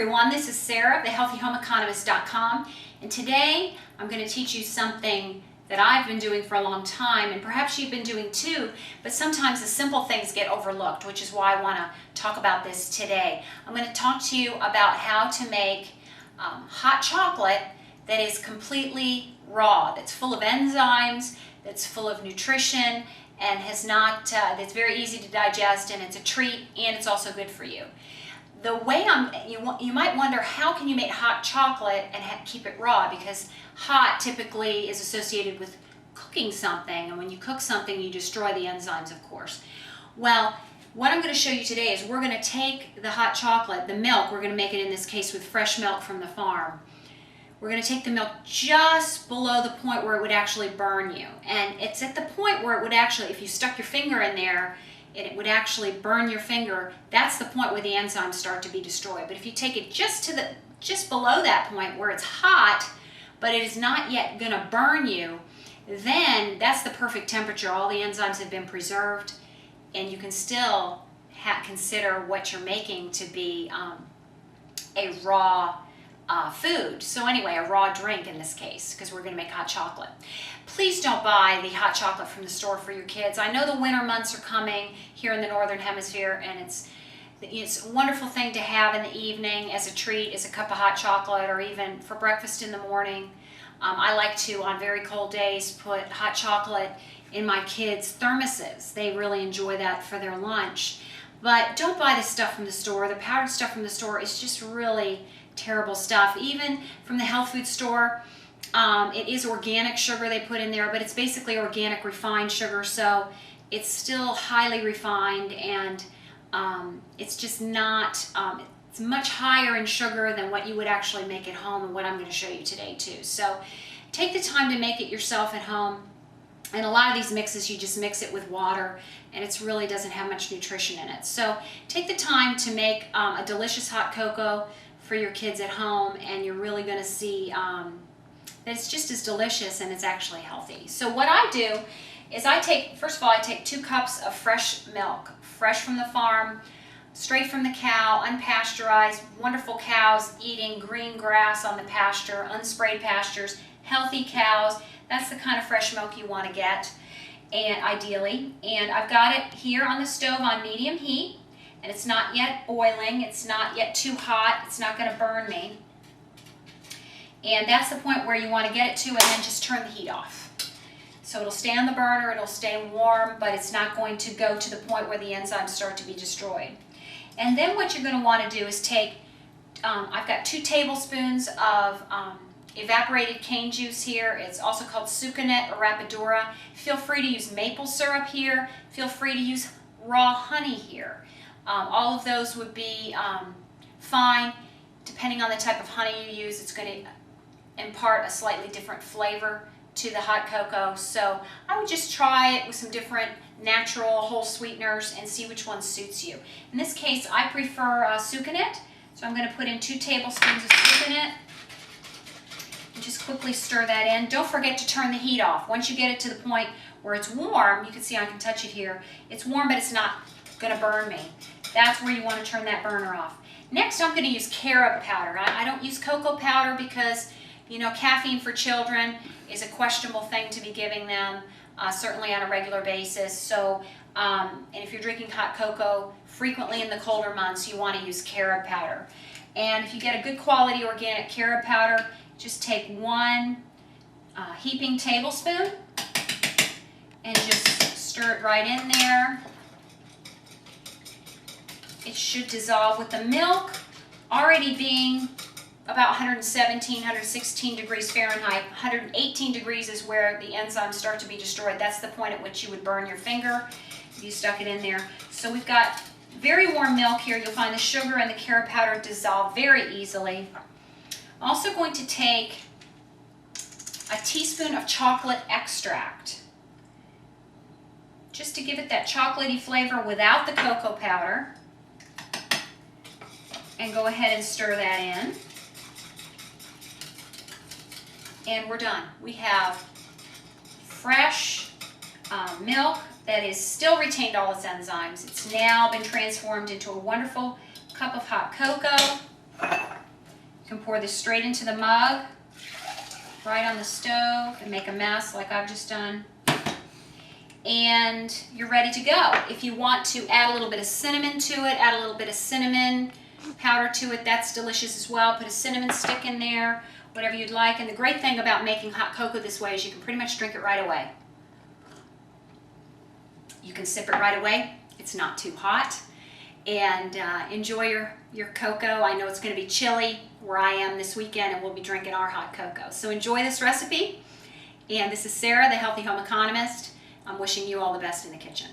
everyone, this is Sarah of thehealthyhomeeconomist.com, and today I'm going to teach you something that I've been doing for a long time, and perhaps you've been doing too, but sometimes the simple things get overlooked, which is why I want to talk about this today. I'm going to talk to you about how to make hot chocolate that is completely raw, that's full of enzymes, that's full of nutrition, and that's very easy to digest, and it's a treat, and it's also good for you. The way you might wonder, how can you make hot chocolate and keep it raw? Because hot typically is associated with cooking something, and when you cook something, you destroy the enzymes, of course. Well, what I'm going to show you today is we're going to take the hot chocolate, the milk, we're going to make it in this case with fresh milk from the farm. We're going to take the milk just below the point where it would actually burn you. And it's at the point where it would actually, if you stuck your finger in there, it would actually burn your finger. That's the point where the enzymes start to be destroyed. But if you take it just below that point where it's hot, but it is not yet going to burn you, then that's the perfect temperature. All the enzymes have been preserved, and you can still consider what you're making to be a raw food. So anyway, a raw drink in this case, because we're going to make hot chocolate. Please don't buy the hot chocolate from the store for your kids. I know the winter months are coming here in the Northern Hemisphere, and it's a wonderful thing to have in the evening as a treat, as a cup of hot chocolate, or even for breakfast in the morning. I like to, on very cold days, put hot chocolate in my kids' thermoses. They really enjoy that for their lunch. But don't buy the stuff from the store. The powdered stuff from the store is just really terrible stuff. Even from the health food store, it is organic sugar they put in there, but it's basically organic refined sugar, so it's still highly refined, and it's just not, it's much higher in sugar than what you would actually make at home, and what I'm going to show you today too. So take the time to make it yourself at home. And a lot of these mixes, you just mix it with water, and it really doesn't have much nutrition in it. So take the time to make a delicious hot cocoa for your kids at home, and you're really going to see that it's just as delicious, and it's actually healthy. So what I do is first of all, I take 2 cups of fresh milk, fresh from the farm, straight from the cow, unpasteurized, wonderful cows eating green grass on the pasture, unsprayed pastures, healthy cows. That's the kind of fresh milk you want to get, and ideally. And I've got it here on the stove on medium heat, and it's not yet boiling, it's not yet too hot, it's not going to burn me. And that's the point where you want to get it to, and then just turn the heat off. So it'll stay on the burner, it'll stay warm, but it's not going to go to the point where the enzymes start to be destroyed. And then what you're going to want to do is take, I've got 2 tablespoons of evaporated cane juice here. It's also called Sucanat or Rapadura. Feel free to use maple syrup here. Feel free to use raw honey here. All of those would be fine. Depending on the type of honey you use, it's going to impart a slightly different flavor to the hot cocoa. So I would just try it with some different natural whole sweeteners and see which one suits you. In this case, I prefer Sucanat, so I'm going to put in 2 tablespoons of Sucanat. And just quickly stir that in. Don't forget to turn the heat off. Once you get it to the point where it's warm, you can see I can touch it here. It's warm, but it's not going to burn me. That's where you want to turn that burner off. Next, I'm going to use carob powder. I don't use cocoa powder because, you know, caffeine for children is a questionable thing to be giving them, certainly on a regular basis. So, and if you're drinking hot cocoa frequently in the colder months, you want to use carob powder. And if you get a good quality organic carob powder, just take 1 heaping tablespoon and just stir it right in there. It should dissolve with the milk already being about 117, 116 degrees Fahrenheit. 118 degrees is where the enzymes start to be destroyed. That's the point at which you would burn your finger if you stuck it in there. So we've got very warm milk here. You'll find the sugar and the carob powder dissolve very easily. I'm also going to take a teaspoon of chocolate extract, just to give it that chocolatey flavor without the cocoa powder. And go ahead and stir that in. And we're done. We have fresh milk that is still retained all its enzymes. It's now been transformed into a wonderful cup of hot cocoa. pour this straight into the mug, right on the stove, and make a mess like I've just done. And you're ready to go. If you want to add a little bit of cinnamon to it, add a little bit of cinnamon powder to it, that's delicious as well. Put a cinnamon stick in there, whatever you'd like. And the great thing about making hot cocoa this way is you can pretty much drink it right away. You can sip it right away. It's not too hot. And enjoy your cocoa. I know it's going to be chilly where I am this weekend, and we'll be drinking our hot cocoa. So enjoy this recipe. And this is Sarah, the Healthy Home Economist. I'm wishing you all the best in the kitchen.